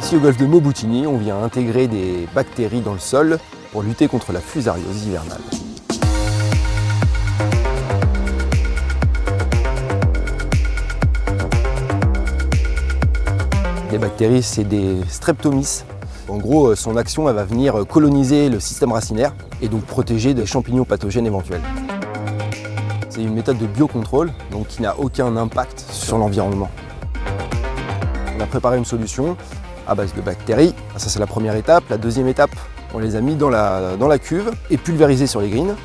Ici au golfe de Maubouttigny, on vient intégrer des bactéries dans le sol pour lutter contre la fusariose hivernale. Les bactéries, c'est des streptomys. En gros, son action, elle va venir coloniser le système racinaire et donc protéger des champignons pathogènes éventuels. C'est une méthode de biocontrôle, donc qui n'a aucun impact sur l'environnement. On a préparé une solution à base de bactéries. Ça, c'est la première étape. La deuxième étape, on les a mis dans la cuve et pulvérisés sur les greens.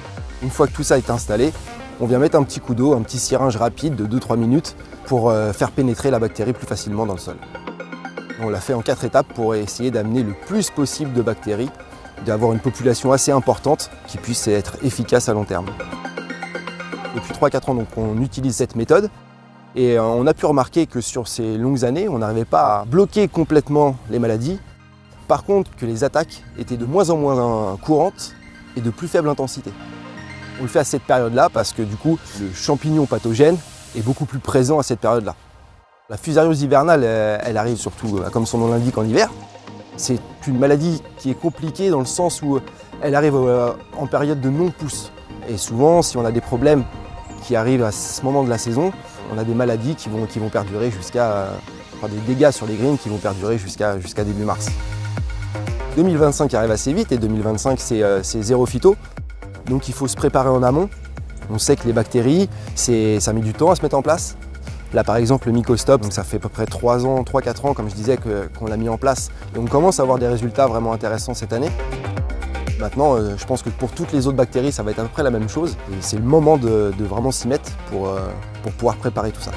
Une fois que tout ça est installé, on vient mettre un petit coup d'eau, un petit syringe rapide de 2-3 minutes pour faire pénétrer la bactérie plus facilement dans le sol. On l'a fait en 4 étapes pour essayer d'amener le plus possible de bactéries, d'avoir une population assez importante qui puisse être efficace à long terme. Depuis 3-4 ans, donc, on utilise cette méthode et on a pu remarquer que sur ces longues années, on n'arrivait pas à bloquer complètement les maladies. Par contre, que les attaques étaient de moins en moins courantes et de plus faible intensité. On le fait à cette période-là parce que du coup, le champignon pathogène est beaucoup plus présent à cette période-là. La fusariose hivernale, elle arrive surtout, comme son nom l'indique, en hiver. C'est une maladie qui est compliquée dans le sens où elle arrive en période de non-pousse. Et souvent, si on a des problèmes qui arrivent à ce moment de la saison, on a des maladies qui vont perdurer jusqu'à... des dégâts sur les greens qui vont perdurer jusqu'à début mars. 2025 arrive assez vite et 2025, c'est zéro phyto. Donc il faut se préparer en amont. On sait que les bactéries, ça met du temps à se mettre en place. Là par exemple le Mycostop, donc ça fait à peu près 3-4 ans comme je disais qu'on l'a mis en place. Et on commence à avoir des résultats vraiment intéressants cette année. Maintenant je pense que pour toutes les autres bactéries ça va être à peu près la même chose. Et c'est le moment de vraiment s'y mettre pour pouvoir préparer tout ça.